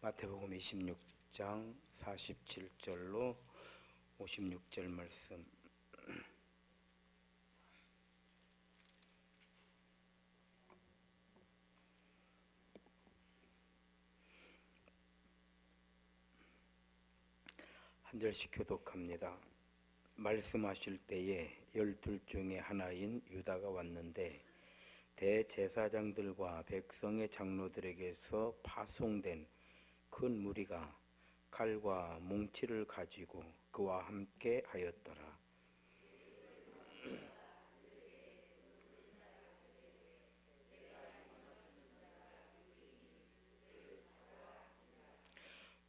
마태복음 26장 47절로 56절 말씀. 한 절씩 교독합니다. 말씀하실 때에 12 중에 하나인 유다가 왔는데 대제사장들과 백성의 장로들에게서 파송된 큰 무리가 칼과 뭉치를 가지고 그와 함께 하였더라.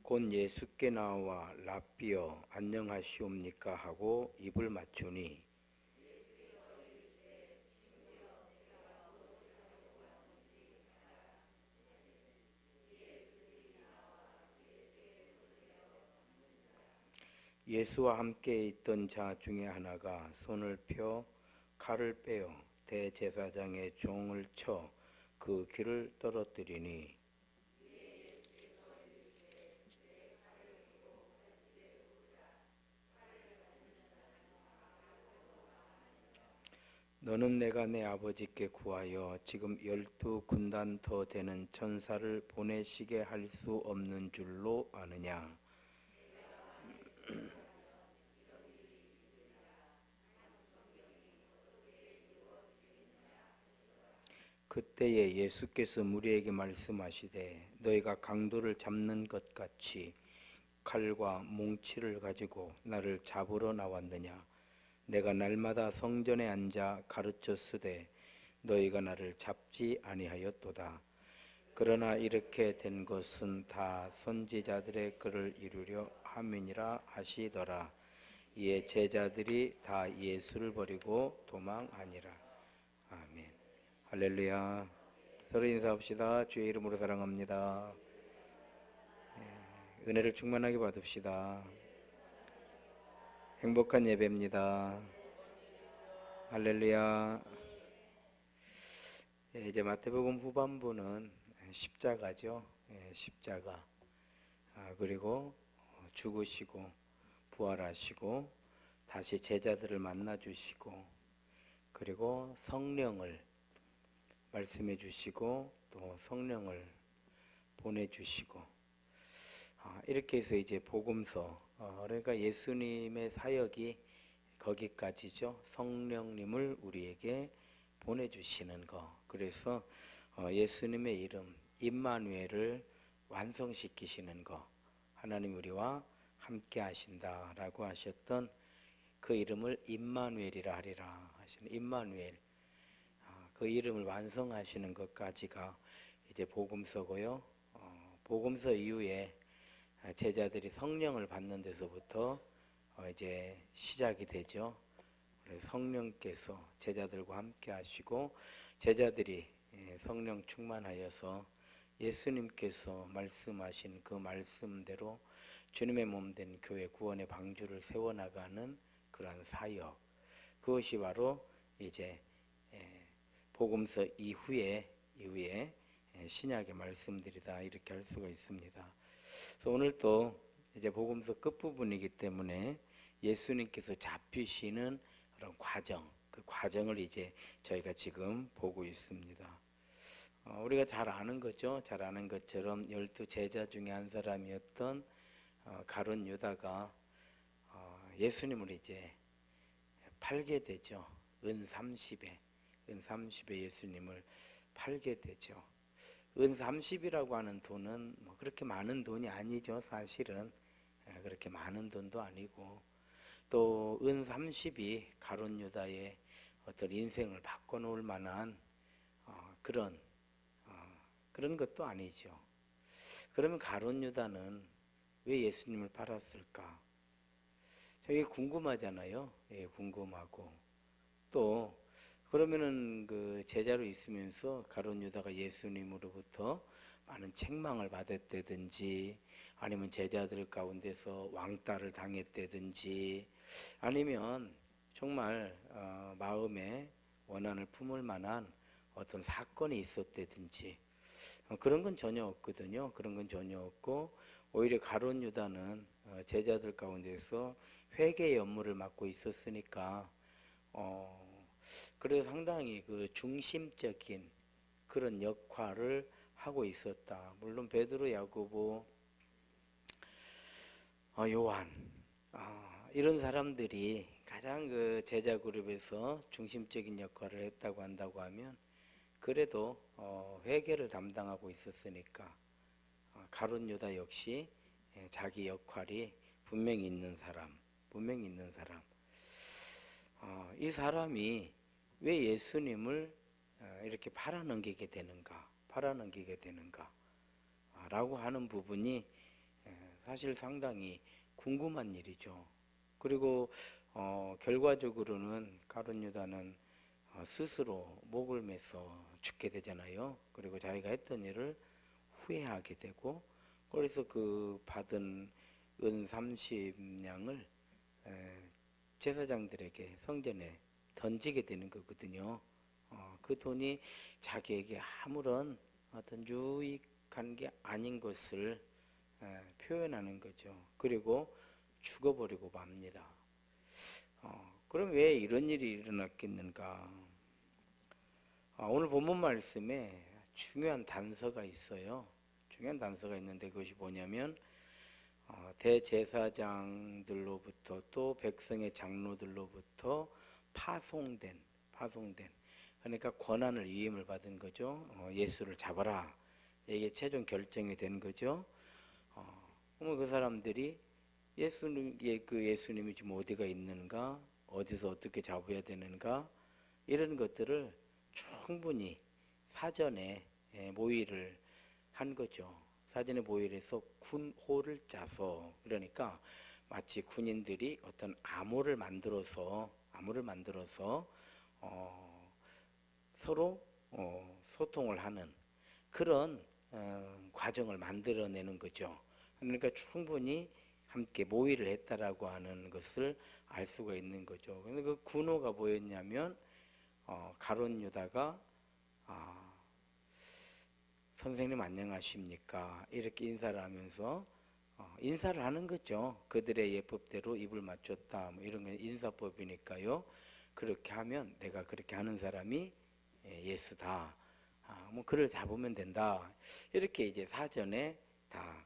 곧 예수께 나와 랍비여 안녕하시옵니까 하고 입을 맞추니 예수와 함께 있던 자 중에 하나가 손을 펴 칼을 빼어 대제사장의 종을 쳐 그 귀를 떨어뜨리니 너는 내가 내 아버지께 구하여 지금 12 군단 더 되는 천사를 보내시게 할 수 없는 줄로 아느냐. 그때에 예수께서 무리에게 말씀하시되 너희가 강도를 잡는 것 같이 칼과 뭉치를 가지고 나를 잡으러 나왔느냐. 내가 날마다 성전에 앉아 가르쳤으되 너희가 나를 잡지 아니하였도다. 그러나 이렇게 된 것은 다 선지자들의 글을 이루려 함이니라 하시더라. 이에 제자들이 다 예수를 버리고 도망하니라. 아멘. 할렐루야. 서로 인사합시다. 주의 이름으로 사랑합니다. 은혜를 충만하게 받읍시다. 행복한 예배입니다. 할렐루야. 이제 마태복음 후반부는 십자가죠. 십자가. 그리고 죽으시고 부활하시고 다시 제자들을 만나 주시고 그리고 성령을 말씀해 주시고 또 성령을 보내주시고 이렇게 해서 이제 복음서 그러니까 예수님의 사역이 거기까지죠. 성령님을 우리에게 보내주시는 거. 그래서 예수님의 이름 임마누엘을 완성시키시는 거. 하나님 우리와 함께 하신다라고 하셨던 그 이름을 임마누엘이라 하리라 하시는 임마누엘. 그 이름을 완성하시는 것까지가 이제 복음서고요. 복음서 이후에 제자들이 성령을 받는 데서부터 이제 시작이 되죠. 성령께서 제자들과 함께 하시고 제자들이 성령 충만하여서 예수님께서 말씀하신 그 말씀대로 주님의 몸된 교회 구원의 방주를 세워나가는 그러한 사역. 그것이 바로 이제 복음서 이후에 신약의 말씀들이다 이렇게 할 수가 있습니다. 그래서 오늘 또 이제 복음서 끝부분이기 때문에 예수님께서 잡히시는 그런 과정, 그 과정을 이제 저희가 지금 보고 있습니다. 우리가 잘 아는 거죠. 잘 아는 것처럼 12 제자 중에 한 사람이었던 가룟 유다가 예수님을 이제 팔게 되죠. 은 30에 예수님을 팔게 되죠. 은 30이라고 하는 돈은 뭐 그렇게 많은 돈이 아니죠. 사실은 그렇게 많은 돈도 아니고 또 은 30이 가룟 유다의 어떤 인생을 바꿔놓을 만한 그런 것도 아니죠. 그러면 가룟 유다는 왜 예수님을 팔았을까? 되게 궁금하잖아요. 예, 궁금하고 또 그러면은 그 제자로 있으면서 가룟 유다가 예수님으로부터 많은 책망을 받았다든지 아니면 제자들 가운데서 왕따를 당했다든지 아니면 정말 마음에 원한을 품을 만한 어떤 사건이 있었다든지 그런 건 전혀 없거든요. 그런 건 전혀 없고 오히려 가룟 유다는 제자들 가운데서 회개의 업무를 맡고 있었으니까 그래서 상당히 그 중심적인 그런 역할을 하고 있었다. 물론 베드로, 야고보, 요한 이런 사람들이 가장 그 제자 그룹에서 중심적인 역할을 했다고 한다고 하면 그래도 회개를 담당하고 있었으니까 가룟 유다 역시 자기 역할이 분명히 있는 사람, 분명히 있는 사람. 이 사람이 왜 예수님을 이렇게 팔아넘기게 되는가, 팔아넘기게 되는가, 라고 하는 부분이 사실 상당히 궁금한 일이죠. 그리고 결과적으로는 가룟 유다는 스스로 목을 매서 죽게 되잖아요. 그리고 자기가 했던 일을 후회하게 되고, 그래서 그 받은 은 30냥을 제사장들에게 성전에 던지게 되는 거거든요. 그 돈이 자기에게 아무런 어떤 유익한 게 아닌 것을 표현하는 거죠. 그리고 죽어버리고 맙니다. 그럼 왜 이런 일이 일어났겠는가? 오늘 본문 말씀에 중요한 단서가 있어요. 중요한 단서가 있는데 그것이 뭐냐면 대제사장들로부터 또 백성의 장로들로부터 파송된 그러니까 권한을 위임을 받은 거죠. 예수를 잡아라. 이게 최종 결정이 된 거죠. 그러면 그 사람들이 예수님이 지금 어디가 있는가, 어디서 어떻게 잡아야 되는가 이런 것들을 충분히 사전에 모의를 한 거죠. 사전에 모의를 해서 군호를 짜서 그러니까 마치 군인들이 어떤 암호를 만들어서 서로 소통을 하는 그런 과정을 만들어내는 거죠. 그러니까 충분히 함께 모의를 했다라고 하는 것을 알 수가 있는 거죠. 근데 그 군호가 뭐였냐면 가룟 유다가 선생님 안녕하십니까 이렇게 인사를 하면서 인사를 하는 거죠. 그들의 예법대로 입을 맞췄다 뭐 이런 게 인사법이니까요. 그렇게 하면 내가 그렇게 하는 사람이 예수다. 뭐 그를 잡으면 된다. 이렇게 이제 사전에 다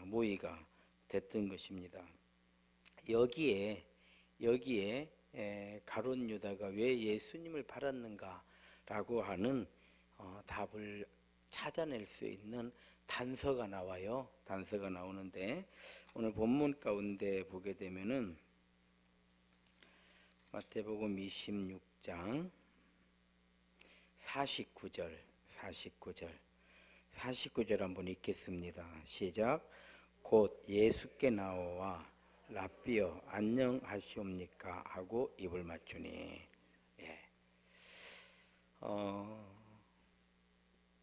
모의가 됐던 것입니다. 여기에 가룟 유다가 왜 예수님을 팔았는가라고 하는 답을 찾아낼 수 있는 단서가 나와요. 단서가 나오는데 오늘 본문 가운데 보게 되면은 마태복음 26장 49절 한번 읽겠습니다. 시작. 곧 예수께 나와 라삐여 안녕하시옵니까 하고 입을 맞추니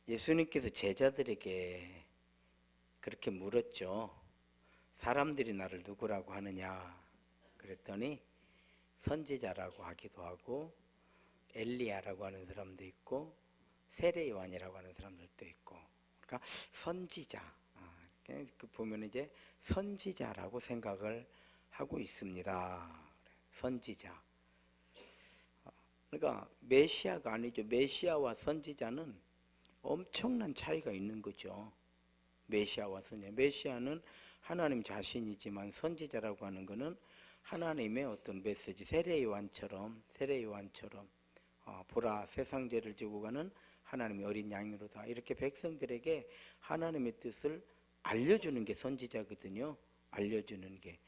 예수님께서 제자들에게 그렇게 물었죠. 사람들이 나를 누구라고 하느냐 그랬더니 선지자라고 하기도 하고 엘리야라고 하는 사람도 있고 세례 요한이라고 하는 사람들도 있고 그러니까 선지자 그 보면 이제 선지자라고 생각을 하고 있습니다. 선지자. 그러니까 메시아가 아니죠. 메시아와 선지자는 엄청난 차이가 있는 거죠. 메시아와 선지자. 메시아는 하나님 자신이지만 선지자라고 하는 것은 하나님의 어떤 메시지 세례 요한처럼 보라 세상 죄를 지고 가는 하나님의 어린 양이로다. 이렇게 백성들에게 하나님의 뜻을 알려주는 게 선지자거든요. 알려주는 게.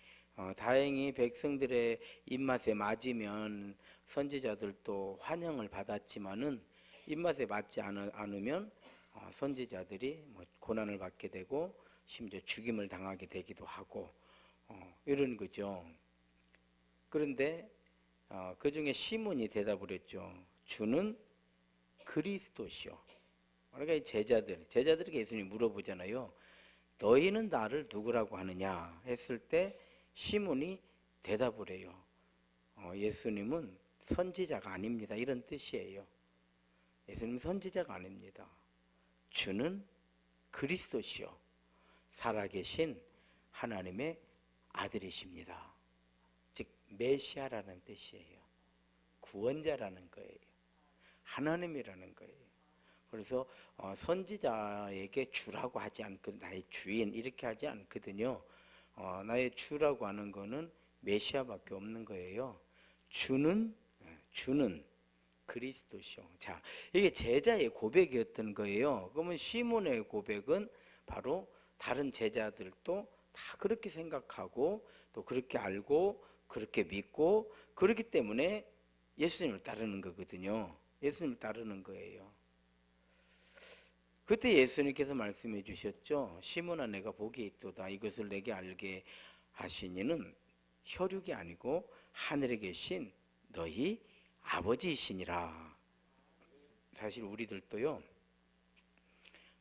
다행히 백성들의 입맛에 맞으면 선지자들도 환영을 받았지만은 입맛에 맞지 않으면 선지자들이 뭐 고난을 받게 되고 심지어 죽임을 당하게 되기도 하고 이런 거죠. 그런데 그 중에 시몬이 대답을 했죠. 주는 그리스도시요. 그러니까 제자들에게 예수님이 물어보잖아요. 너희는 나를 누구라고 하느냐 했을 때 시몬이 대답을 해요. 예수님은 선지자가 아닙니다. 이런 뜻이에요. 예수님은 선지자가 아닙니다. 주는 그리스도시요 살아계신 하나님의 아들이십니다. 즉 메시아라는 뜻이에요. 구원자라는 거예요. 하나님이라는 거예요. 그래서 선지자에게 주라고 하지 않고 나의 주인 이렇게 하지 않거든요. 나의 주라고 하는 거는 메시아밖에 없는 거예요. 주는 그리스도시요. 자, 이게 제자의 고백이었던 거예요. 그러면 시몬의 고백은 바로 다른 제자들도 다 그렇게 생각하고 또 그렇게 알고 그렇게 믿고 그렇기 때문에 예수님을 따르는 거거든요. 예수님을 따르는 거예요. 그때 예수님께서 말씀해 주셨죠. 시몬아 내가 복이 있도다. 이것을 내게 알게 하시니는 혈육이 아니고 하늘에 계신 너희 아버지이시니라. 사실 우리들도요.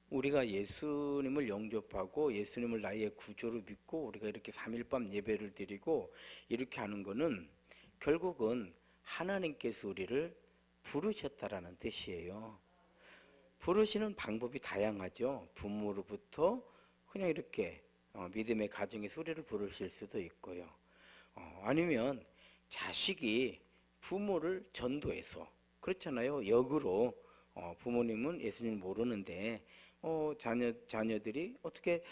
우리가 예수님을 영접하고 예수님을 나의 구주로 믿고 우리가 이렇게 3일밤 예배를 드리고 이렇게 하는 거는 결국은 하나님께서 우리를 부르셨다라는 뜻이에요. 부르시는 방법이 다양하죠. 부모로부터 그냥 이렇게 믿음의 가정에서 우리를 부르실 수도 있고요. 아니면 자식이 부모를 전도해서 그렇잖아요. 역으로 부모님은 예수님을 모르는데 자녀들이 어떻게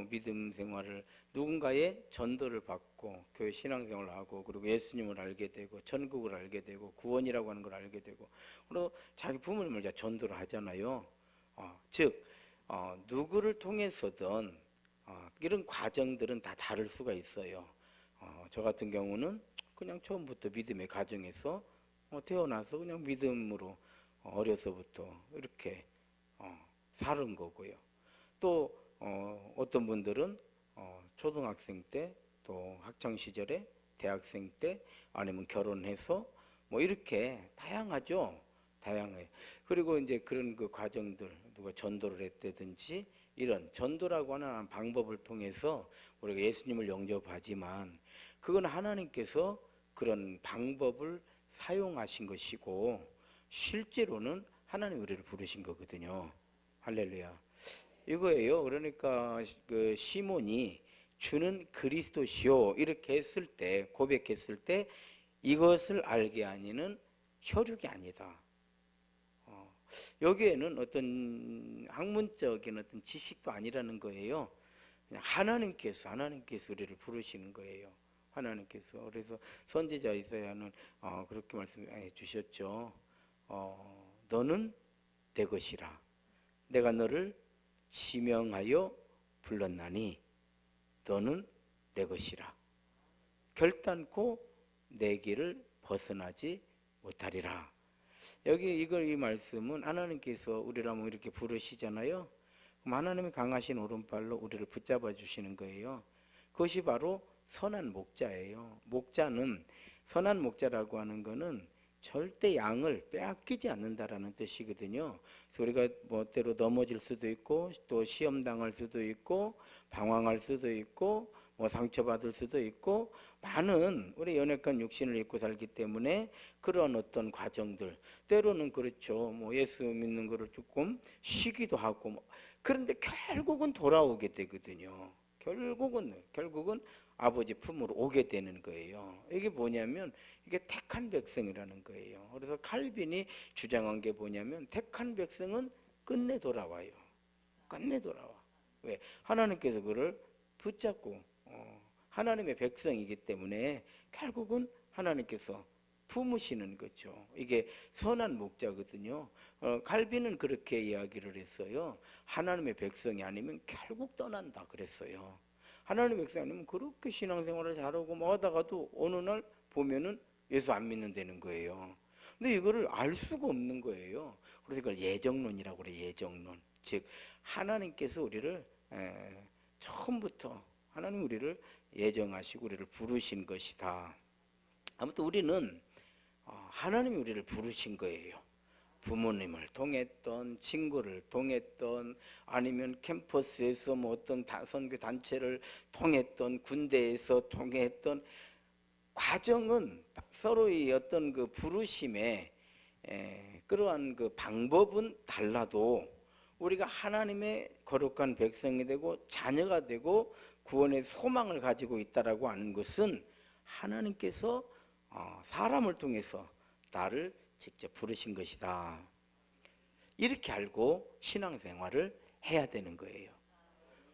믿음 생활을 누군가의 전도를 받고 교회 신앙생활을 하고 그리고 예수님을 알게 되고 천국을 알게 되고 구원이라고 하는 걸 알게 되고 그리고 자기 부모님을 이제 전도를 하잖아요. 즉 누구를 통해서든 이런 과정들은 다 다를 수가 있어요. 저 같은 경우는 그냥 처음부터 믿음의 가정에서 태어나서 그냥 믿음으로 어려서부터 이렇게 살은 거고요. 또 어떤 분들은 초등학생 때 또 학창 시절에 대학생 때 아니면 결혼해서 뭐 이렇게 다양하죠. 다양해. 그리고 이제 그런 그 과정들 누가 전도를 했다든지 이런 전도라고 하는 방법을 통해서 우리가 예수님을 영접하지만 그건 하나님께서 그런 방법을 사용하신 것이고 실제로는 하나님 우리를 부르신 거거든요. 할렐루야. 이거예요. 그러니까 그 시몬이 주는 그리스도시요 이렇게 했을 때 고백했을 때 이것을 알게 하니는 혈육이 아니다. 여기에는 어떤 학문적인 어떤 지식도 아니라는 거예요. 그냥 하나님께서 우리를 부르시는 거예요. 하나님께서. 그래서 선지자 이사야는 그렇게 말씀해 주셨죠. 너는 내 것이라. 내가 너를 지명하여 불렀나니 너는 내 것이라. 결단코 내 길을 벗어나지 못하리라. 이 말씀은 하나님께서 우리를 한번 이렇게 부르시잖아요. 그럼 하나님이 강하신 오른발로 우리를 붙잡아 주시는 거예요. 그것이 바로 선한 목자예요. 선한 목자라고 하는 거는 절대 양을 빼앗기지 않는다라는 뜻이거든요. 그래서 우리가 뭐 때로 넘어질 수도 있고 또 시험 당할 수도 있고 방황할 수도 있고 뭐 상처받을 수도 있고 많은 우리 연약한 육신을 입고 살기 때문에 그런 어떤 과정들 때로는 그렇죠. 뭐 예수 믿는 거를 조금 쉬기도 하고 뭐 그런데 결국은 돌아오게 되거든요. 결국은 아버지 품으로 오게 되는 거예요. 이게 뭐냐면 이게 택한 백성이라는 거예요. 그래서 칼빈이 주장한 게 뭐냐면 택한 백성은 끝내 돌아와요. 끝내 돌아와. 왜? 하나님께서 그를 붙잡고 하나님의 백성이기 때문에 결국은 하나님께서 품으시는 거죠. 이게 선한 목자거든요. 칼빈은 그렇게 이야기를 했어요. 하나님의 백성이 아니면 결국 떠난다 그랬어요. 하나님의 백성이 아니면 그렇게 신앙생활을 잘하고 뭐 하다가도 어느 날 보면은 예수 안 믿는다는 거예요. 근데 이거를 알 수가 없는 거예요. 그래서 이걸 예정론이라고 그래요. 예정론. 즉 하나님께서 우리를 처음부터 하나님 우리를 예정하시고 우리를 부르신 것이다. 아무튼 우리는 하나님이 우리를 부르신 거예요. 부모님을 통했던 친구를 통했던 아니면 캠퍼스에서 뭐 어떤 선교 단체를 통했던 군대에서 통했던 과정은 서로의 어떤 그 부르심에 그러한 그 방법은 달라도 우리가 하나님의 거룩한 백성이 되고 자녀가 되고 구원의 소망을 가지고 있다라고 하는 것은 하나님께서 사람을 통해서 나를 직접 부르신 것이다. 이렇게 알고 신앙생활을 해야 되는 거예요.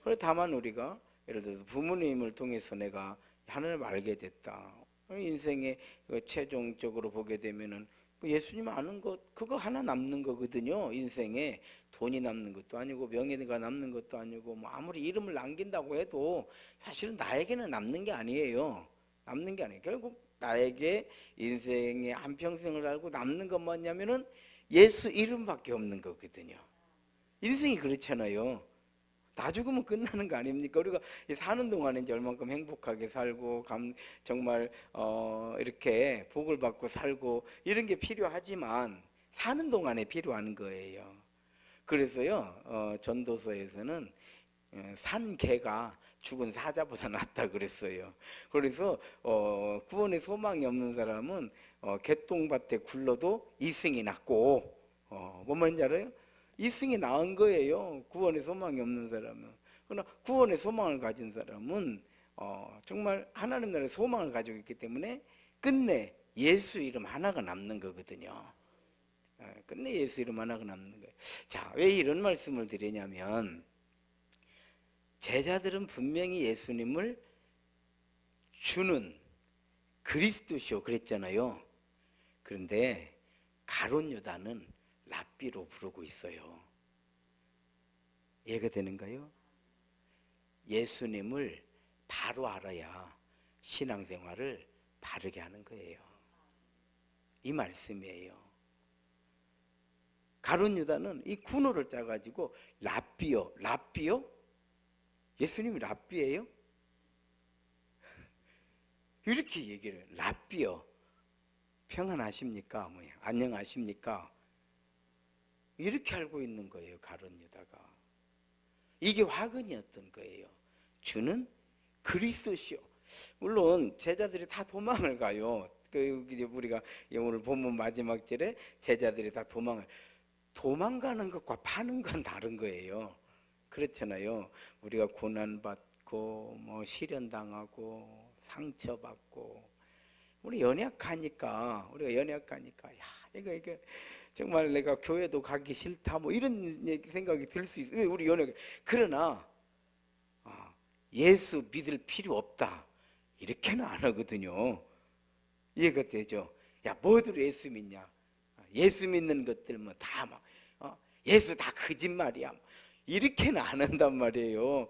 그런데 다만 우리가 예를 들어서 부모님을 통해서 내가 하나님을 알게 됐다. 인생에 최종적으로 보게 되면은 예수님 아는 것 그거 하나 남는 거거든요. 인생에 돈이 남는 것도 아니고 명예가 남는 것도 아니고 뭐 아무리 이름을 남긴다고 해도 사실은 나에게는 남는 게 아니에요. 남는 게 아니에요. 결국 나에게 인생의 한평생을 알고 남는 건 뭐냐면은 예수 이름밖에 없는 거거든요. 인생이 그렇잖아요. 나 죽으면 끝나는 거 아닙니까? 우리가 사는 동안에 이제 얼만큼 행복하게 살고 정말 이렇게 복을 받고 살고 이런 게 필요하지만 사는 동안에 필요한 거예요. 그래서요 전도서에서는 산 개가 죽은 사자보다 낫다 그랬어요. 그래서 구원의 소망이 없는 사람은 개똥밭에 굴러도 이승이 낫고 뭔 말인지 알아요? 이승이 나은 거예요. 구원의 소망이 없는 사람은. 그러나 구원의 소망을 가진 사람은 정말 하나님 나라의 소망을 가지고 있기 때문에 끝내 예수 이름 하나가 남는 거거든요. 끝내 예수 이름 하나가 남는 거예요. 자, 왜 이런 말씀을 드리냐면 제자들은 분명히 예수님을 주는 그리스도시오 그랬잖아요. 그런데 가룟 유다는 랍비로 부르고 있어요. 이해가 되는가요? 예수님을 바로 알아야 신앙생활을 바르게 하는 거예요. 이 말씀이에요. 가룟 유다는 이 군호를 짜가지고 랍비요. 랍비요? 예수님이 랍비예요? 이렇게 얘기를 해요. 랍비요. 평안하십니까? 뭐야? 안녕하십니까? 이렇게 알고 있는 거예요. 가룟 유다가. 이게 화근이었던 거예요. 주는 그리스도시요. 물론 제자들이 다 도망을 가요. 우리가 오늘 본문 마지막 절에 제자들이 다 도망가는 것과 파는 건 다른 거예요. 그렇잖아요. 우리가 고난받고 뭐 시련당하고 상처받고 우리가 연약하니까 야 이거 정말 내가 교회도 가기 싫다 뭐 이런 생각이 들 수 있어요. 우리 연약해. 그러나 예수 믿을 필요 없다 이렇게는 안 하거든요. 이해가 되죠? 야 뭐들 예수 믿냐? 예수 믿는 것들 뭐 다 막 예수 다 거짓말이야. 이렇게는 안 한단 말이에요.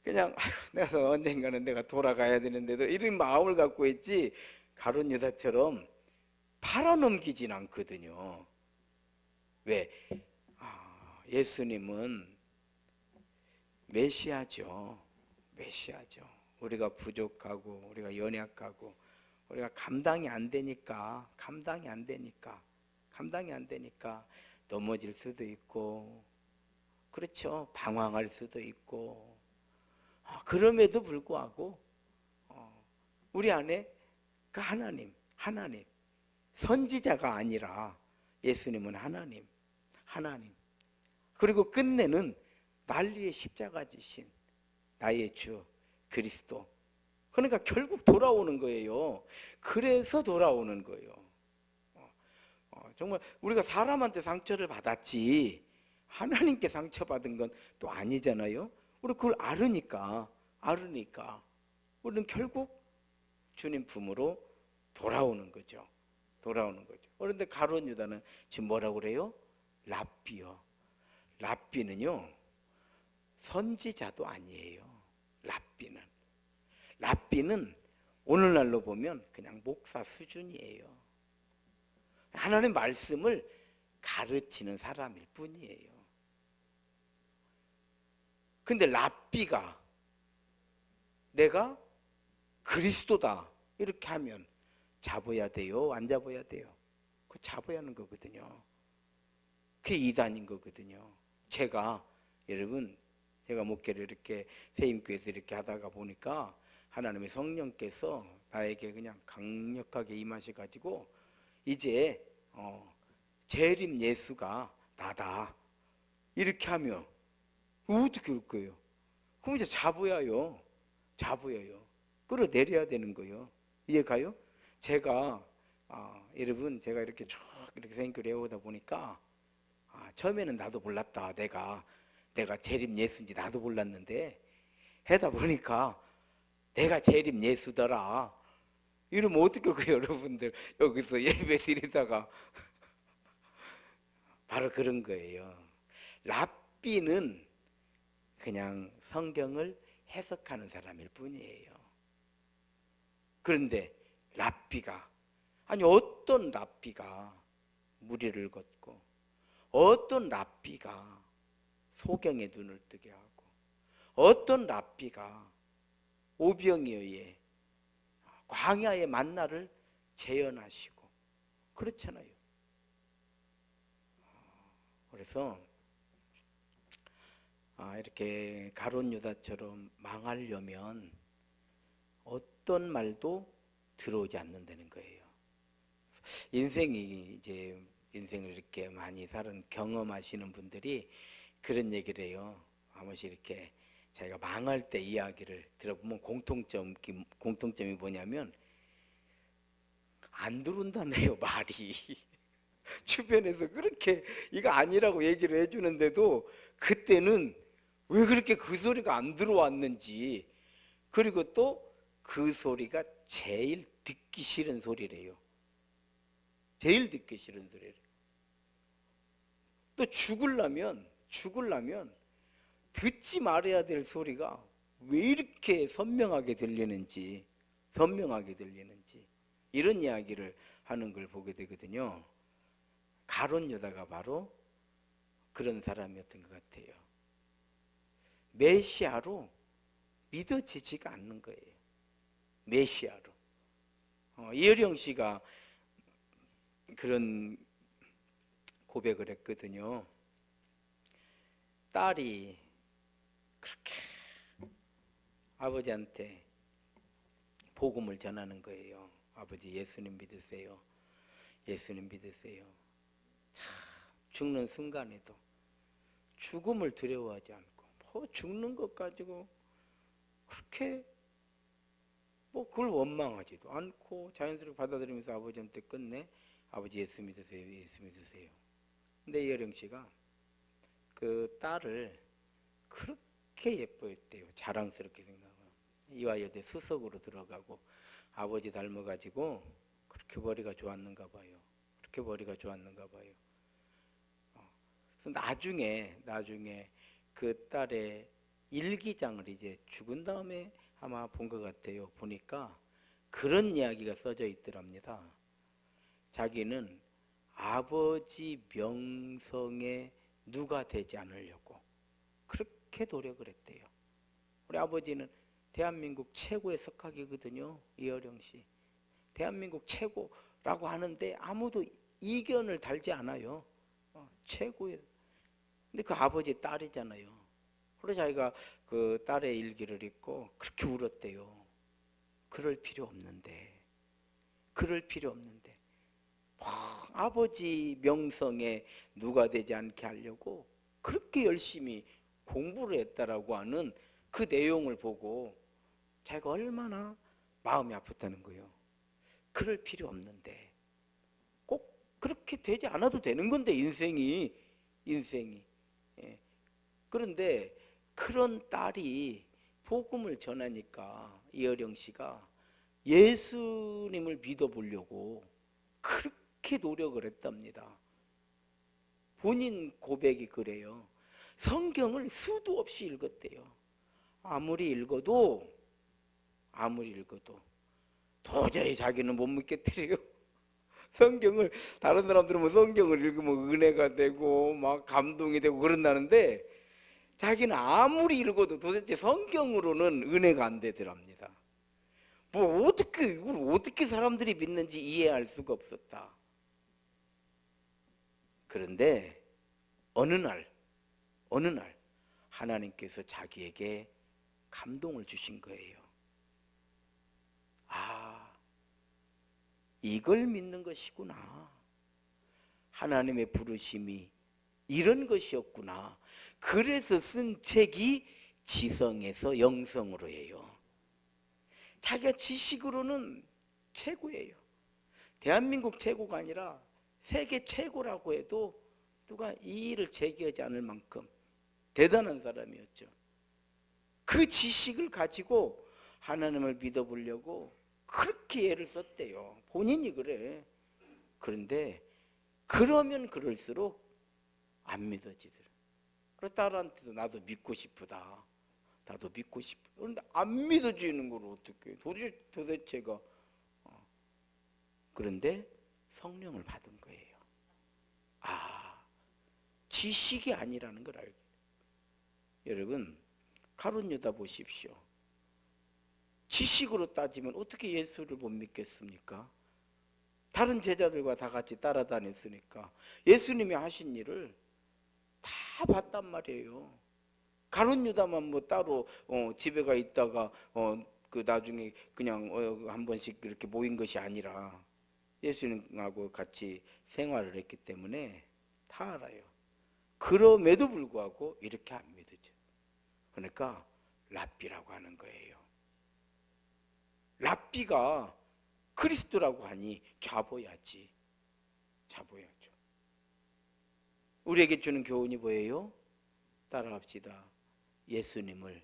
그냥 내가 언젠가는 내가 돌아가야 되는데도 이런 마음을 갖고 있지 가룟 유다처럼 팔아넘기진 않거든요. 왜? 예수님은 메시아죠. 메시아죠. 우리가 부족하고 우리가 연약하고 우리가 감당이 안 되니까 넘어질 수도 있고 그렇죠. 방황할 수도 있고 그럼에도 불구하고 우리 안에 그 하나님 선지자가 아니라 예수님은 하나님 그리고 끝내는 난리의 십자가 지신 나의 주 그리스도. 그러니까 결국 돌아오는 거예요. 그래서 돌아오는 거예요. 정말 우리가 사람한테 상처를 받았지 하나님께 상처받은 건 또 아니잖아요. 우리 그걸 알으니까 우리는 결국 주님 품으로 돌아오는 거죠. 그런데 가룟 유다는 지금 뭐라고 그래요? 랍비요. 랍비는요 선지자도 아니에요. 랍비는 오늘날로 보면 그냥 목사 수준이에요. 하나님 말씀을 가르치는 사람일 뿐이에요. 근데 랍비가 내가 그리스도다 이렇게 하면 잡아야 돼요? 안 잡아야 돼요? 그거 잡아야 하는 거거든요. 그게 이단인 거거든요. 여러분 제가 목회를 이렇게 세임교회에서 이렇게 하다가 보니까 하나님의 성령께서 나에게 그냥 강력하게 임하셔가지고 이제 재림 예수가 나다 이렇게 하면 어떻게 올 거예요? 그럼 이제 잡아야요. 끌어내려야 되는 거예요. 이해 가요? 제가 여러분 제가 이렇게 쭉 이렇게 생각을 해오다 보니까 처음에는 나도 몰랐다. 내가 재림 예수인지 나도 몰랐는데 하다 보니까 내가 재림 예수더라. 이러면 어떡할 거예요, 여러분들? 여기서 예배 드리다가 바로 그런 거예요. 랍비는 그냥 성경을 해석하는 사람일 뿐이에요. 그런데 랍비가 어떤 랍비가 무리를 걷고 어떤 랍비가 소경의 눈을 뜨게 하고 어떤 랍비가 오병이어의 광야의 만나를 재현하시고 그렇잖아요. 그래서 이렇게 가룟 유다처럼 망하려면 어떤 말도 들어오지 않는다는 거예요. 인생을 이렇게 많이 살은 경험하시는 분들이 그런 얘기를 해요. 한 번씩 이렇게 자기가 망할 때 이야기를 들어보면 공통점이 뭐냐면 안 들어온다네요, 말이. 주변에서 그렇게 이거 아니라고 얘기를 해주는데도 그때는 왜 그렇게 그 소리가 안 들어왔는지, 그리고 또 그 소리가 제일 듣기 싫은 소리래요. 제일 듣기 싫은 소리래요. 또 죽으려면 듣지 말아야 될 소리가 왜 이렇게 선명하게 들리는지 이런 이야기를 하는 걸 보게 되거든요. 가룟 유다가 바로 그런 사람이었던 것 같아요. 메시아로 믿어지지가 않는 거예요. 메시아로. 이어령 씨가 그런 고백을 했거든요. 딸이 그렇게 아버지한테 복음을 전하는 거예요. 아버지 예수님 믿으세요. 참 죽는 순간에도 죽음을 두려워하지 않고 죽는 것 가지고 그렇게 그걸 원망하지도 않고 자연스럽게 받아들이면서 아버지한테 끝내 아버지 예수 믿으세요. 근데 이어령 씨가 그 딸을 그렇게 예뻐했대요. 자랑스럽게 생각하고 이화여대 수석으로 들어가고 아버지 닮아가지고 그렇게 머리가 좋았는가 봐요. 그래서 나중에 그 딸의 일기장을 이제 죽은 다음에 아마 본 것 같아요. 보니까 그런 이야기가 써져 있더랍니다. 자기는 아버지 명성에 누가 되지 않으려고 그렇게 노력을 했대요. 우리 아버지는 대한민국 최고의 석학이거든요. 이어령 씨. 대한민국 최고라고 하는데 아무도 이견을 달지 않아요. 최고예요. 근데 그 아버지 딸이잖아요. 그래서 자기가 그 딸의 일기를 읽고 그렇게 울었대요. 그럴 필요 없는데 아버지 명성에 누가 되지 않게 하려고 그렇게 열심히 공부를 했다라고 하는 그 내용을 보고 자기가 얼마나 마음이 아팠다는 거예요. 그럴 필요 없는데 꼭 그렇게 되지 않아도 되는 건데 인생이. 예. 그런데 그런 딸이 복음을 전하니까 이어령 씨가 예수님을 믿어보려고 그렇게 노력을 했답니다. 본인 고백이 그래요. 성경을 수도 없이 읽었대요. 아무리 읽어도 도저히 자기는 못 믿겠더래요. 성경을 다른 사람들은 뭐 성경을 읽으면 은혜가 되고 막 감동이 되고 그런다는데 자기는 아무리 읽어도 도대체 성경으로는 은혜가 안 되더랍니다. 이걸 어떻게 사람들이 믿는지 이해할 수가 없었다. 그런데 어느 날 하나님께서 자기에게 감동을 주신 거예요. 이걸 믿는 것이구나. 하나님의 부르심이 이런 것이었구나. 그래서 쓴 책이 지성에서 영성으로예요. 자기가 지식으로는 최고예요. 대한민국 최고가 아니라 세계 최고라고 해도 누가 이의를 제기하지 않을 만큼 대단한 사람이었죠. 그 지식을 가지고 하나님을 믿어보려고 그렇게 애를 썼대요. 본인이 그래. 그런데 그러면 그럴수록 안 믿어지더라. 그래서 딸한테도 나도 믿고 싶다. 나도 믿고 싶다. 그런데 안 믿어지는 걸 어떻게 도대체가. 그런데 성령을 받은 거예요. 아, 지식이 아니라는 걸 알게. 여러분, 가룟 유다 보십시오. 지식으로 따지면 어떻게 예수를 못 믿겠습니까? 다른 제자들과 다 같이 따라다녔으니까 예수님이 하신 일을 다 봤단 말이에요. 가룟 유다만 뭐 따로 집에 가 있다가 그 나중에 그냥 한 번씩 이렇게 모인 것이 아니라 예수님하고 같이 생활을 했기 때문에 다 알아요. 그럼에도 불구하고 이렇게 안 믿어져. 그러니까 랍비라고 하는 거예요. 랍비가 그리스도라고 하니 좌보야지. 좌보야죠. 우리에게 주는 교훈이 뭐예요? 따라합시다. 예수님을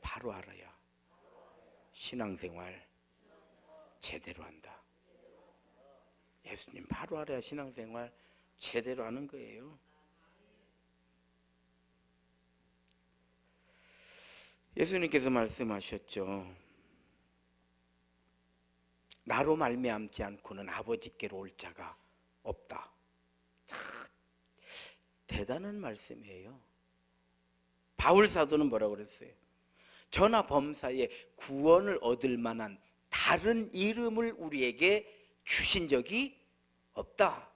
바로 알아야 신앙생활 제대로 한다. 예수님 바로 알아야 신앙생활 제대로 하는 거예요. 예수님께서 말씀하셨죠. 나로 말미암지 않고는 아버지께로 올 자가 없다. 참 대단한 말씀이에요. 바울 사도는 뭐라고 그랬어요? 저나 범사에 구원을 얻을 만한 다른 이름을 우리에게 주신 적이 없다.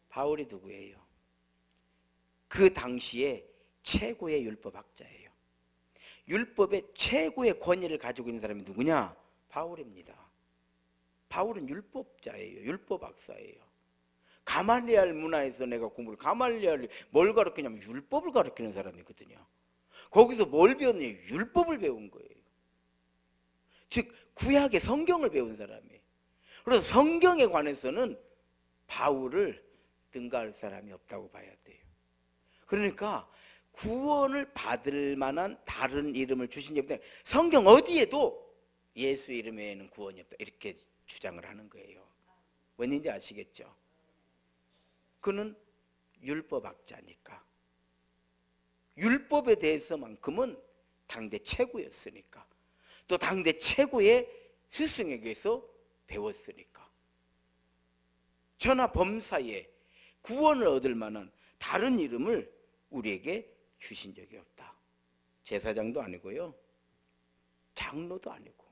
바울이 누구예요? 그 당시에 최고의 율법학자예요. 율법의 최고의 권위를 가지고 있는 사람이 누구냐? 바울입니다. 바울은 율법자예요. 율법학사예요. 가말리알 문화에서 내가 공부를, 가말리알이 뭘 가르치냐면 율법을 가르치는 사람이거든요. 거기서 뭘 배웠냐? 율법을 배운 거예요. 즉 구약의 성경을 배운 사람이에요. 그래서 성경에 관해서는 바울을 능가할 사람이 없다고 봐야 돼요. 그러니까 구원을 받을 만한 다른 이름을 주신 적 없다. 성경 어디에도 예수 이름 외에는 구원이 없다. 이렇게 주장을 하는 거예요. 뭔지 아시겠죠? 그는 율법학자니까. 율법에 대해서만큼은 당대 최고였으니까. 또 당대 최고의 스승에게서 배웠으니까. 저나 범사에 구원을 얻을 만한 다른 이름을 우리에게 주신 적이 없다. 제사장도 아니고요, 장로도 아니고,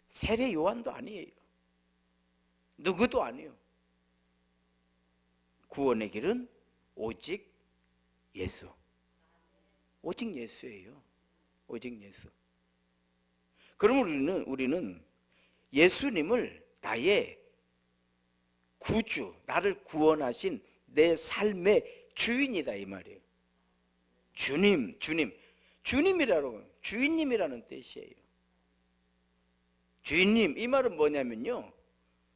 세례 요한도 아니에요. 누구도 아니에요. 구원의 길은 오직 예수. 오직 예수예요. 오직 예수. 그러면 우리는 예수님을 나의 구주, 나를 구원하신 내 삶의 주인이다 이 말이에요. 주님, 주님이라고, 주인님이라는 뜻이에요. 주인님, 이 말은 뭐냐면요,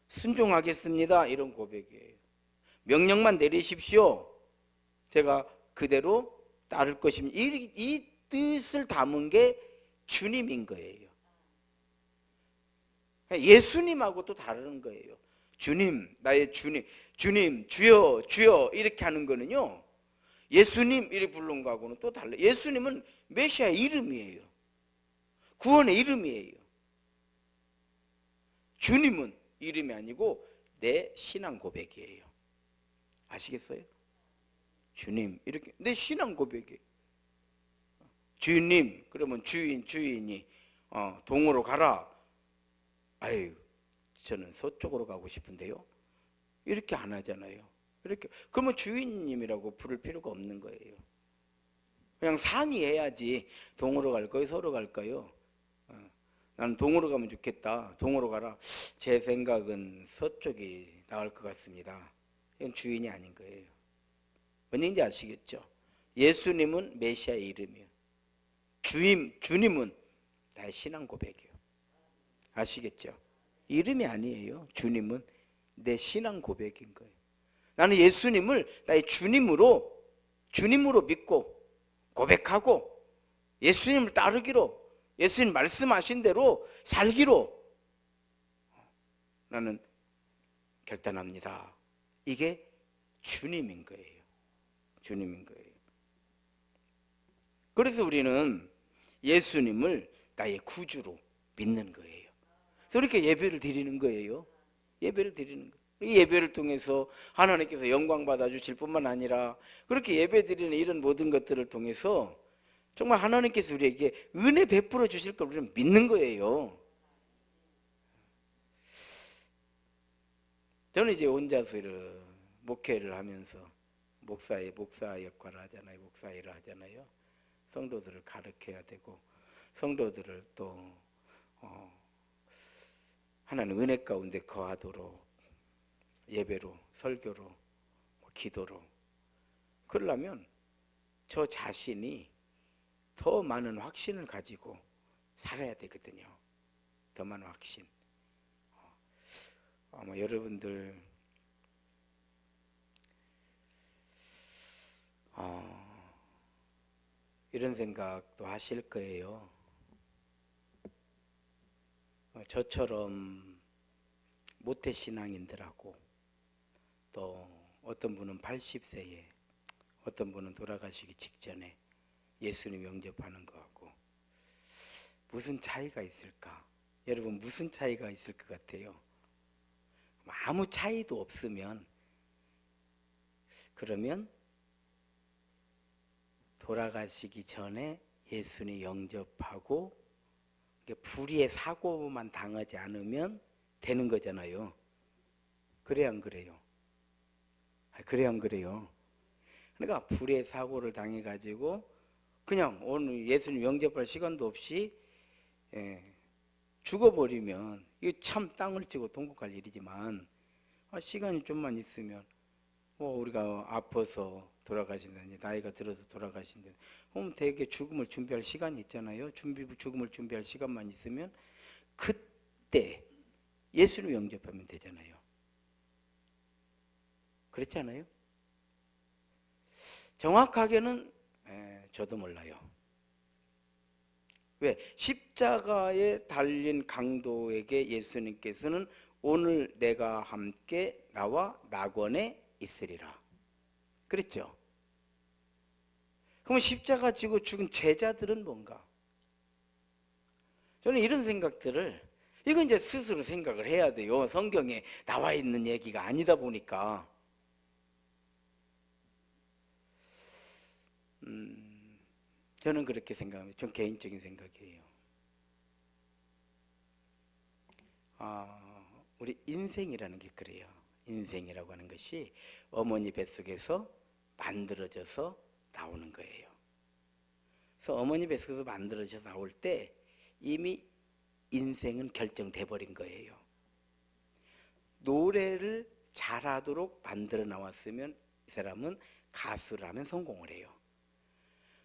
순종하겠습니다 이런 고백이에요. 명령만 내리십시오, 제가 그대로 따를 것입니다. 이 뜻을 담은 게 주님인 거예요. 예수님하고 또 다른 거예요. 주님, 나의 주님, 주님, 주여, 주여 이렇게 하는 거는요, 예수님 이렇게 부르는 거하고는 또 달라요. 예수님은 메시아의 이름이에요. 구원의 이름이에요. 주님은 이름이 아니고 내 신앙 고백이에요. 아시겠어요? 주님, 이렇게 내 신앙 고백이에요. 주님, 그러면 주인이 동으로 가라. 아유, 저는 서쪽으로 가고 싶은데요. 이렇게 안 하잖아요. 이렇게 그러면 주인님이라고 부를 필요가 없는 거예요. 그냥 상의해야지. 동으로 갈까요? 서로 갈까요? 나는 동으로 가면 좋겠다. 동으로 가라. 제 생각은 서쪽이 나을 것 같습니다. 이건 주인이 아닌 거예요. 뭔지 아시겠죠? 예수님은 메시아의 이름이에요. 주님은 나의 신앙 고백이에요. 아시겠죠? 이름이 아니에요. 주님은 내 신앙 고백인 거예요. 나는 예수님을 나의 주님으로 믿고 고백하고 예수님을 따르기로, 예수님 말씀하신 대로 살기로 나는 결단합니다. 이게 주님인 거예요. 주님인 거예요. 그래서 우리는 예수님을 나의 구주로 믿는 거예요. 그래서 이렇게 예배를 드리는 거예요. 예배를 드리는 거예요. 이 예배를 통해서 하나님께서 영광 받아주실 뿐만 아니라 그렇게 예배 드리는 이런 모든 것들을 통해서 정말 하나님께서 우리에게 은혜 베풀어 주실 걸 우리는 믿는 거예요. 저는 이제 혼자서 목회를 하면서 목사 역할을 하잖아요. 목사 일을 하잖아요. 성도들을 가르쳐야 되고 성도들을 또 하나님 은혜 가운데 거하도록 예배로, 설교로, 기도로 그러려면 저 자신이 더 많은 확신을 가지고 살아야 되거든요. 더 많은 확신. 아마 여러분들 이런 생각도 하실 거예요. 저처럼 모태신앙인들하고 또 어떤 분은 80세에 어떤 분은 돌아가시기 직전에 예수님 영접하는 거하고 무슨 차이가 있을까? 여러분 무슨 차이가 있을 것 같아요? 아무 차이도 없으면 그러면 돌아가시기 전에 예수님 영접하고 불의의 사고만 당하지 않으면 되는 거잖아요. 그래야 안 그래요? 그래야 안 그래요? 그러니까 불의의 사고를 당해가지고 그냥 오늘 예수님 영접할 시간도 없이 죽어버리면 이게 참 땅을 치고 통곡할 일이지만 시간이 좀만 있으면 우리가 아파서 돌아가신다니 나이가 들어서 돌아가신다니 그럼 되게 죽음을 준비할 시간이 있잖아요. 죽음을 준비할 시간만 있으면 그때 예수님 영접하면 되잖아요. 그렇지 않아요? 정확하게는 저도 몰라요. 왜? 십자가에 달린 강도에게 예수님께서는 오늘 내가 함께 나와 낙원에 있으리라 그랬죠. 그럼 십자가 지고 죽은 제자들은 뭔가? 저는 이런 생각들을 이건 이제 스스로 생각을 해야 돼요. 성경에 나와 있는 얘기가 아니다 보니까 저는 그렇게 생각합니다. 좀 개인적인 생각이에요. 우리 인생이라는 게 그래요. 인생이라고 하는 것이 어머니 뱃속에서 만들어져서 나오는 거예요. 그래서 어머니 뱃속에서 만들어져서 나올 때 이미 인생은 결정돼 버린 거예요. 노래를 잘하도록 만들어 나왔으면 이 사람은 가수라면 성공을 해요.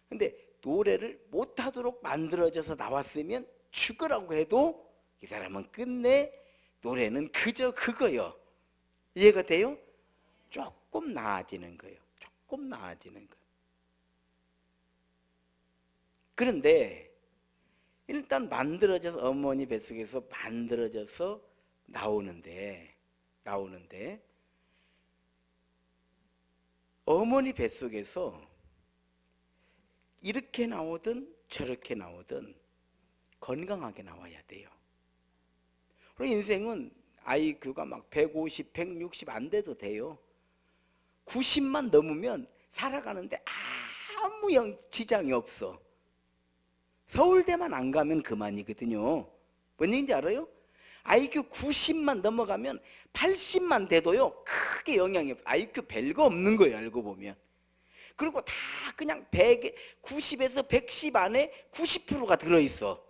근데 노래를 못하도록 만들어져서 나왔으면 죽으라고 해도 이 사람은 끝내 노래는 그저 그거요. 이해가 돼요? 조금 나아지는 거예요. 조금 나아지는 거예요. 그런데 일단 만들어져서 어머니 뱃속에서 만들어져서 나오는데 어머니 뱃속에서 이렇게 나오든 저렇게 나오든 건강하게 나와야 돼요. 그리고 인생은 IQ가 막 150, 160 안 돼도 돼요. 90만 넘으면 살아가는데 아무 지장이 없어. 서울대만 안 가면 그만이거든요. 뭔 얘기인지 알아요? IQ 90만 넘어가면 80만 돼도요 크게 영향이 없어요. IQ 별거 없는 거예요. 알고 보면. 그리고 다 그냥 90에서 110 안에 90%가 들어있어.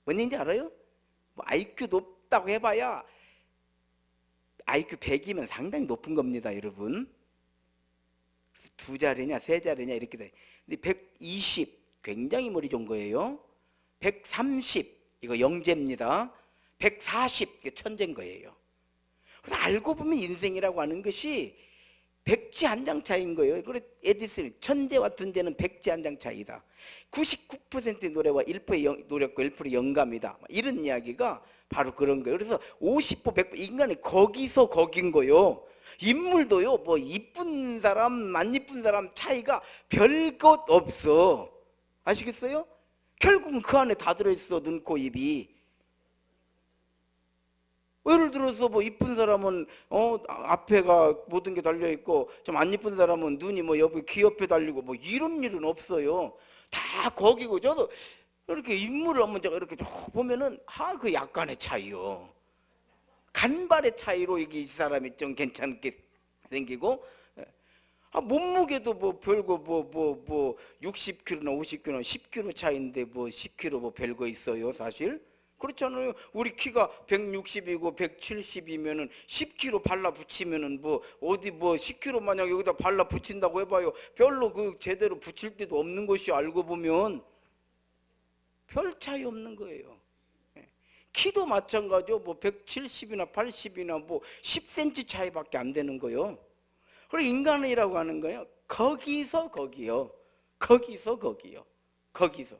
뭔 얘기인지 알아요? IQ 높다고 해봐야 IQ 100이면 상당히 높은 겁니다. 여러분. 두 자리냐 세 자리냐 이렇게 돼. 근데 120 굉장히 머리 좋은 거예요. 130 이거 영재입니다. 140 이게 천재인 거예요. 그래서 알고 보면 인생이라고 하는 것이 백지 한 장 차이인 거예요. 그래 에디슨이 천재와 둔재는 백지 한 장 차이다. 99%의 노래와 1%의 노력과 1%의 영감이다. 이런 이야기가 바로 그런 거예요. 그래서 50%, 100% 인간이 거기서 거긴 거예요. 인물도요, 뭐 이쁜 사람, 안 이쁜 사람 차이가 별 것 없어. 아시겠어요? 결국은 그 안에 다 들어있어, 눈, 코, 입이. 예를 들어서 뭐 이쁜 사람은 앞에가 모든 게 달려 있고 좀 안 이쁜 사람은 눈이 뭐 옆에 귀 옆에 달리고 뭐 이런 일은 없어요. 다 거기고. 저도 이렇게 인물을 한번 제가 이렇게 쭉 보면은 그 약간의 차이요. 간발의 차이로 이게 이 사람이 좀 괜찮게 생기고, 몸무게도 뭐 별거 뭐 60kg나 50kg나 10kg 차이인데 뭐 10kg 뭐 별거 있어요, 사실? 그렇잖아요. 우리 키가 160이고 170이면은 10kg 발라 붙이면은 뭐 어디 뭐 10kg 만약 여기다 발라 붙인다고 해봐요. 별로 그 제대로 붙일 데도 없는 것이 알고 보면 별 차이 없는 거예요. 키도 마찬가지요. 뭐 170이나 80이나 뭐 10cm 차이밖에 안 되는 거예요. 그리고 인간이라고 하는 거예요. 거기서 거기요. 거기서 거기요. 거기서.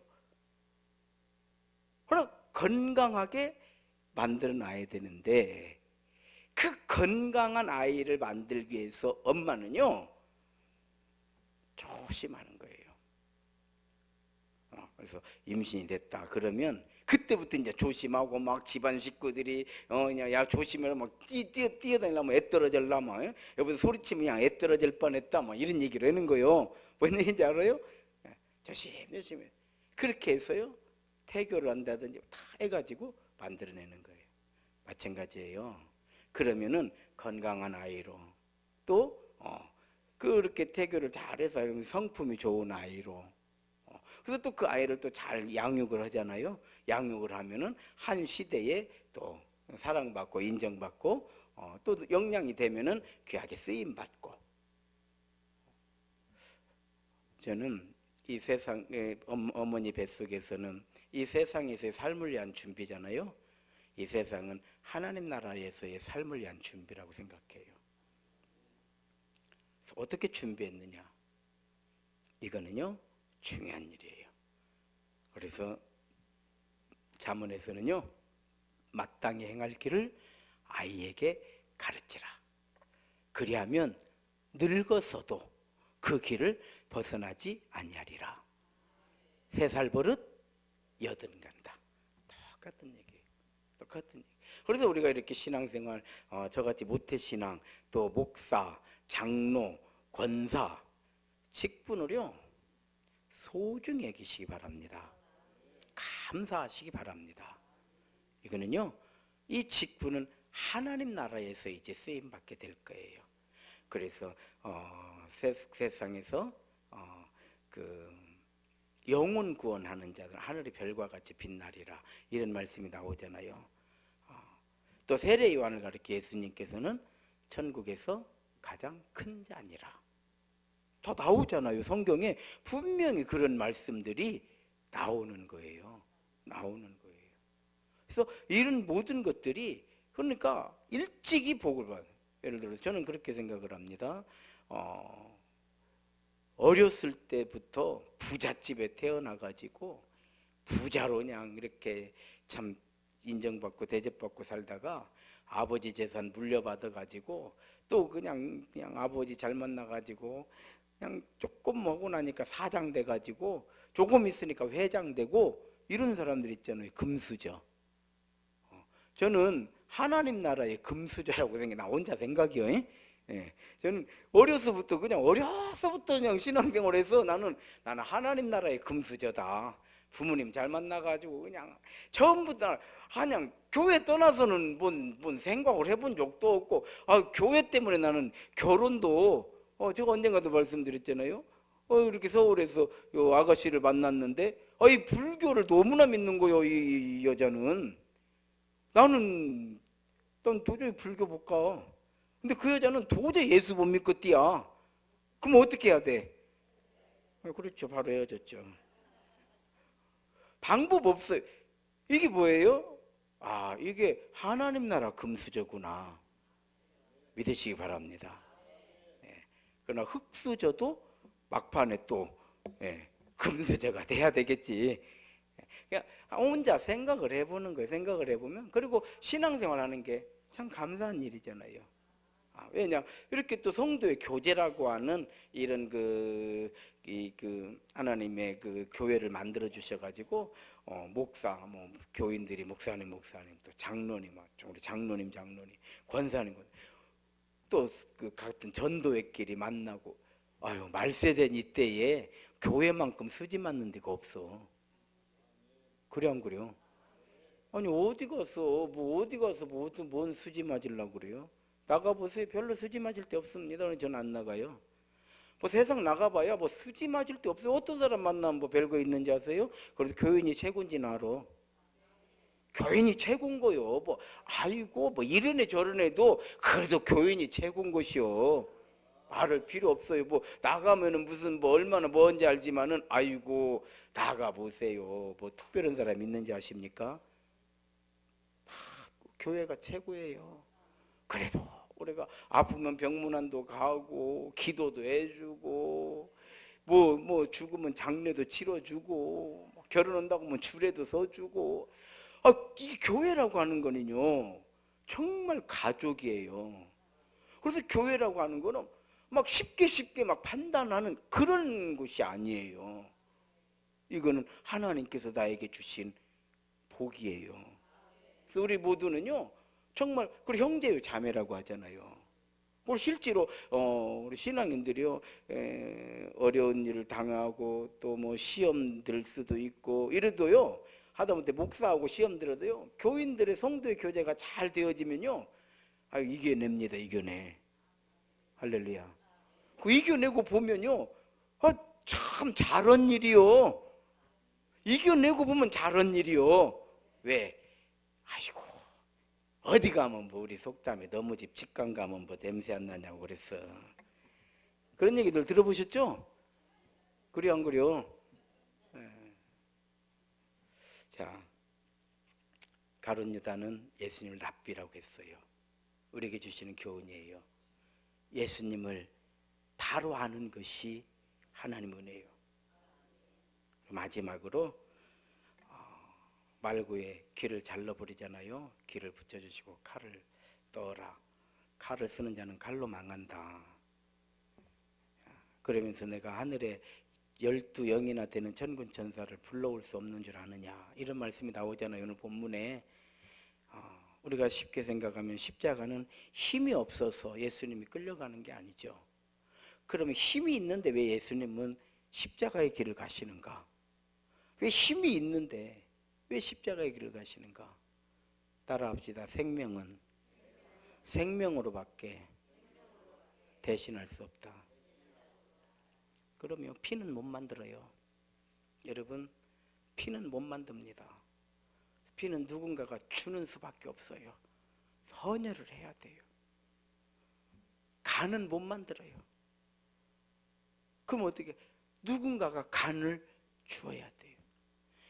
그럼 건강하게 만들어 놔야 되는데 그 건강한 아이를 만들기 위해서 엄마는요 조심하는 거예요. 그래서 임신이 됐다 그러면 그때부터 이제 조심하고 막 집안 식구들이 그냥 야 조심해라 막 뛰어다니려면 애 떨어질라면 여보세요 소리치면 그냥 애 떨어질 뻔했다 막 이런 얘기를 하는 거예요. 뭔 얘기인지 알아요? 조심해. 그렇게 해서요 태교를 한다든지 다 해가지고 만들어내는 거예요. 마찬가지예요. 그러면은 건강한 아이로 또 그렇게 태교를 잘해서 성품이 좋은 아이로 그래서 또 그 아이를 또 잘 양육을 하잖아요. 양육을 하면은 한 시대에 또 사랑받고 인정받고 또 역량이 되면은 귀하게 쓰임 받고. 저는 이 세상에 어머니 뱃속에서는 이 세상에서의 삶을 위한 준비잖아요. 이 세상은 하나님 나라에서의 삶을 위한 준비라고 생각해요. 어떻게 준비했느냐? 이거는요 중요한 일이에요. 그래서 잠언에서는요 마땅히 행할 길을 아이에게 가르치라. 그리하면 늙어서도 그 길을 벗어나지 아니하리라. 3살 버릇 80 간다. 똑같은 얘기예요. 똑같은 얘기. 그래서 우리가 이렇게 신앙생활 저같이 모태신앙 또 목사, 장로, 권사 직분을요 소중히 여기시기 바랍니다. 감사하시기 바랍니다. 이거는요 이 직분은 하나님 나라에서 이제 쓰임 받게 될 거예요. 그래서 세상에서 그 영혼 구원하는 자들 하늘의 별과 같이 빛나리라 이런 말씀이 나오잖아요. 또 세례 요한을 가르쳐 예수님께서는 천국에서 가장 큰 자니라 더 나오잖아요. 성경에 분명히 그런 말씀들이 나오는 거예요. 나오는 거예요. 그래서 이런 모든 것들이 그러니까 일찍이 복을 받아요. 예를 들어 저는 그렇게 생각을 합니다. 어렸을 때부터 부잣집에 태어나가지고 부자로 그냥 이렇게 참 인정받고 대접받고 살다가 아버지 재산 물려받아가지고 또 그냥 아버지 잘 만나가지고 그냥 조금 먹고 나니까 사장 돼가지고 조금 있으니까 회장 되고 이런 사람들 있잖아요. 금수저. 저는 하나님 나라의 금수저라고 나 혼자 생각이요. 예. 저는 어려서부터 그냥 신앙생활해서 나는 하나님 나라의 금수저다. 부모님 잘 만나가지고 그냥 처음부터 그냥 교회 떠나서는 뭔 생각을 해본 적도 없고 교회 때문에 나는 결혼도 제가 언젠가도 말씀드렸잖아요. 이렇게 서울에서 요 아가씨를 만났는데 이 불교를 너무나 믿는 거예요. 이 여자는. 난 도저히 불교 못 가. 근데 그 여자는 도저히 예수 못 믿겠디야. 그럼 어떻게 해야 돼? 그렇죠. 바로 헤어졌죠. 방법 없어요. 이게 뭐예요? 아, 이게 하나님 나라 금수저구나. 믿으시기 바랍니다. 예. 그러나 흙수저도 막판에 또 금수저가 돼야 되겠지. 그냥 혼자 생각을 해보는 거예요. 생각을 해보면. 그리고 신앙생활 하는 게 참 감사한 일이잖아요. 왜냐, 이렇게 또 성도의 교제라고 하는 이런 하나님의 그 교회를 만들어 주셔가지고, 목사, 뭐, 교인들이 목사님, 또 장로님, 우리 장로님, 권사님, 또 그 같은 전도회끼리 만나고, 아유, 말세된 이때에 교회만큼 수지 맞는 데가 없어. 그래, 안 그래요? 아니, 어디 가서, 뭔 수지 맞으려고 그래요? 나가보세요. 별로 수지 맞을 데 없습니다. 저는 안 나가요. 뭐 세상 나가봐야 뭐 수지 맞을 데 없어요. 어떤 사람 만나면 뭐 별거 있는지 아세요? 그래도 교인이 최고인지는 알아. 교인이 최고인 거요. 뭐, 아이고, 뭐 이런 애 저런 애도 그래도 교인이 최고인 것이요. 말할 필요 없어요. 뭐 나가면은 무슨 뭐 얼마나 뭔지 알지만은 아이고 나가보세요. 뭐 특별한 사람 있는지 아십니까? 교회가 최고예요. 그래도 우리가 아프면 병문안도 가고 기도도 해주고 뭐 죽으면 장례도 치러주고 결혼한다고 하면 주례도 서주고 이 교회라고 하는 거는요 정말 가족이에요. 그래서 교회라고 하는 거는 막 쉽게 막 판단하는 그런 것이 아니에요. 이거는 하나님께서 나에게 주신 복이에요. 그래서 우리 모두는요 정말 그리고 형제요 자매라고 하잖아요. 그리고 실제로 우리 신앙인들이요 어려운 일을 당하고 또 뭐 시험 들 수도 있고 이래도요 하다못해 목사하고 시험 들어도요 교인들의 성도의 교제가 잘 되어지면요 이겨냅니다. 이겨내. 할렐루야. 그 이겨내고 보면요 참 잘한 일이요. 이겨내고 보면 잘한 일이요. 왜? 아이고 어디 가면 뭐 우리 속담에 너무 집 직관 가면 뭐 냄새 안 나냐고 그랬어. 그런 얘기들 들어보셨죠? 그래 안 그래요? 자, 가룟 유다는 예수님을 랍비라고 했어요. 우리에게 주시는 교훈이에요. 예수님을 바로 아는 것이 하나님 은혜예요. 마지막으로 말구에 귀를 잘라버리잖아요. 귀를 붙여주시고 칼을 떠라. 칼을 쓰는 자는 칼로 망한다. 그러면서 내가 하늘에 12영이나 되는 천군 천사를 불러올 수 없는 줄 아느냐 이런 말씀이 나오잖아요. 오늘 본문에 우리가 쉽게 생각하면 십자가는 힘이 없어서 예수님이 끌려가는 게 아니죠. 그러면 힘이 있는데 왜 예수님은 십자가의 길을 가시는가? 왜 힘이 있는데 왜 십자가의 길을 가시는가? 따라합시다. 생명은 생명으로밖에 대신할 수 없다. 그러면 피는 못 만들어요. 여러분, 피는 못 만듭니다. 피는 누군가가 주는 수밖에 없어요. 헌혈을 해야 돼요. 간은 못 만들어요. 그럼 어떻게? 누군가가 간을 주어야 돼요.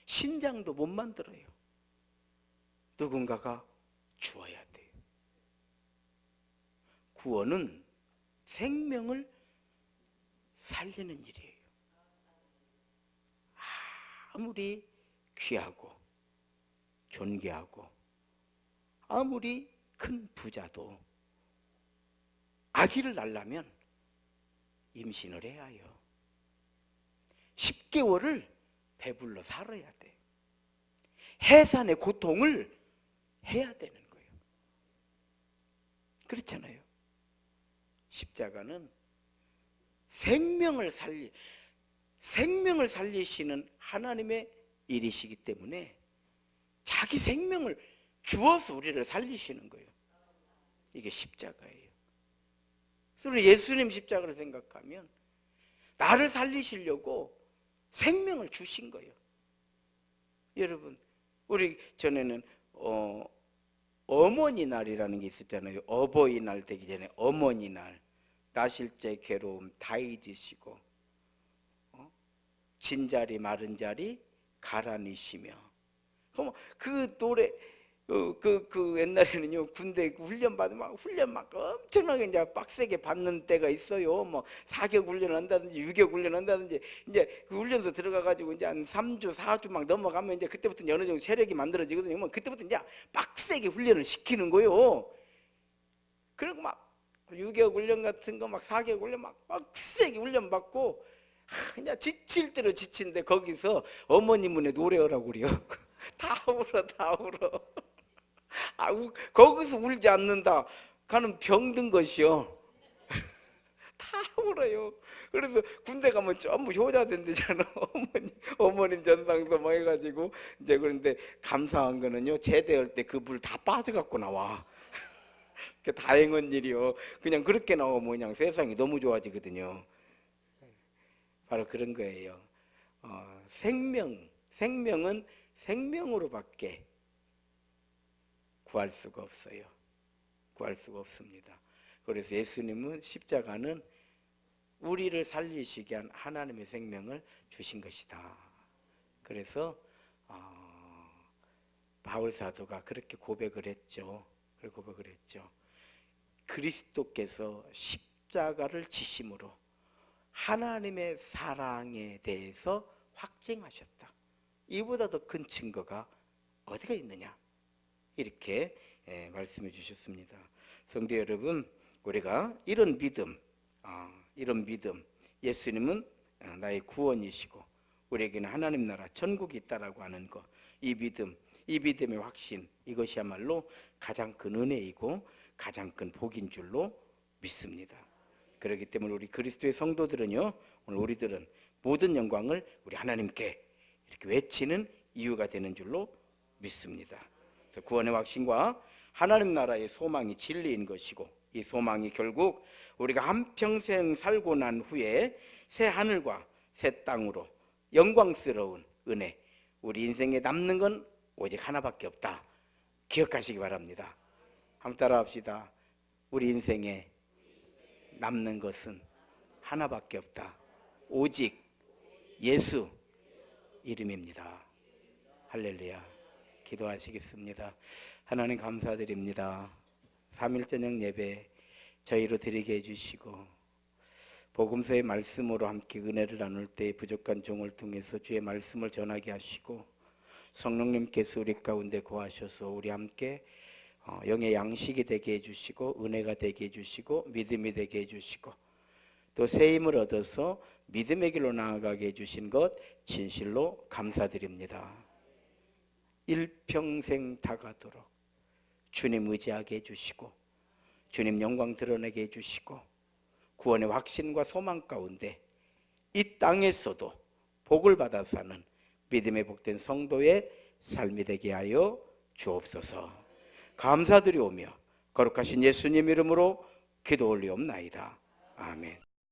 신장도 못 만들어요. 누군가가 주어야 돼요. 구원은 생명을 살리는 일이에요. 아무리 귀하고 존귀하고 아무리 큰 부자도 아기를 낳으려면 임신을 해야 해요. 10개월을 배불러 살아야 돼요. 해산의 고통을 해야 되는 거예요. 그렇잖아요. 십자가는 생명을 살리시는 하나님의 일이시기 때문에 자기 생명을 주어서 우리를 살리시는 거예요. 이게 십자가예요. 그래서 예수님 십자가를 생각하면 나를 살리시려고 생명을 주신 거예요. 여러분, 우리 전에는 어머니 날이라는 게 있었잖아요. 어버이날 되기 전에 어머니 날. 나실제 괴로움 다 잊으시고 진자리 마른 자리 가라니시며. 그럼 그 노래 그 옛날에는요 군대 훈련 받으면 훈련 막 엄청나게 이제 빡세게 받는 때가 있어요. 뭐 사격 훈련 한다든지 유격 훈련 한다든지 이제 그 훈련소 들어가 가지고 이제 한 3주 4주 막 넘어가면 이제 그때부터 어느 정도 체력이 만들어지거든요. 뭐 그때부터 이제 빡세게 훈련을 시키는 거요. 그리고 막 유격 훈련 같은 거 막 사격 훈련 막 빡세게 훈련 받고 그냥 지칠 대로 지친데 거기서 어머님은에 노래하라고 그래요. 다 울어 다 울어. 거기서 울지 않는다 가는 병든 것이요. 다 울어요. 그래서 군대 가면 전부 효자된 데잖아. 어머님 전상서 뭐 해가지고 이제. 그런데 감사한 거는요 제대할 때 그 물 다 빠져갖고 나와. 다행한 일이요. 그냥 그렇게 나오면 그냥 세상이 너무 좋아지거든요. 바로 그런 거예요. 생명은 생명으로밖에 구할 수가 없어요. 구할 수가 없습니다. 그래서 예수님은 십자가는 우리를 살리시기 위한 하나님의 생명을 주신 것이다. 그래서 바울 사도가 그렇게 고백을 했죠. 그리스도께서 십자가를 지심으로 하나님의 사랑에 대해서 확증하셨다. 이보다 더 큰 증거가 어디가 있느냐, 이렇게 말씀해 주셨습니다. 성도 여러분, 우리가 이런 믿음, 예수님은 나의 구원이시고 우리에게는 하나님 나라 천국이 있다라고 하는 것, 이 믿음의 확신, 이것이야말로 가장 큰 은혜이고 가장 큰 복인 줄로 믿습니다. 그렇기 때문에 우리 그리스도의 성도들은요, 오늘 우리들은 모든 영광을 우리 하나님께 이렇게 외치는 이유가 되는 줄로 믿습니다. 그래서 구원의 확신과 하나님 나라의 소망이 진리인 것이고, 이 소망이 결국 우리가 한평생 살고 난 후에 새 하늘과 새 땅으로 영광스러운 은혜, 우리 인생에 남는 건 오직 하나밖에 없다. 기억하시기 바랍니다. 한번 따라 합시다. 우리 인생에 남는 것은 하나밖에 없다. 오직 예수 이름입니다. 할렐루야. 기도하시겠습니다. 하나님 감사드립니다. 3일 저녁 예배 저희로 드리게 해주시고, 복음서의 말씀으로 함께 은혜를 나눌 때 부족한 종을 통해서 주의 말씀을 전하게 하시고, 성령님께서 우리 가운데 거하셔서 우리 함께 영의 양식이 되게 해주시고, 은혜가 되게 해주시고, 믿음이 되게 해주시고, 또 새 힘을 얻어서 믿음의 길로 나아가게 해주신 것 진실로 감사드립니다. 일평생 다가도록 주님 의지하게 해주시고, 주님 영광 드러내게 해주시고, 구원의 확신과 소망 가운데 이 땅에서도 복을 받아 사는 믿음의 복된 성도의 삶이 되게 하여 주옵소서. 감사드리오며 거룩하신 예수님 이름으로 기도 올리옵나이다. 아멘.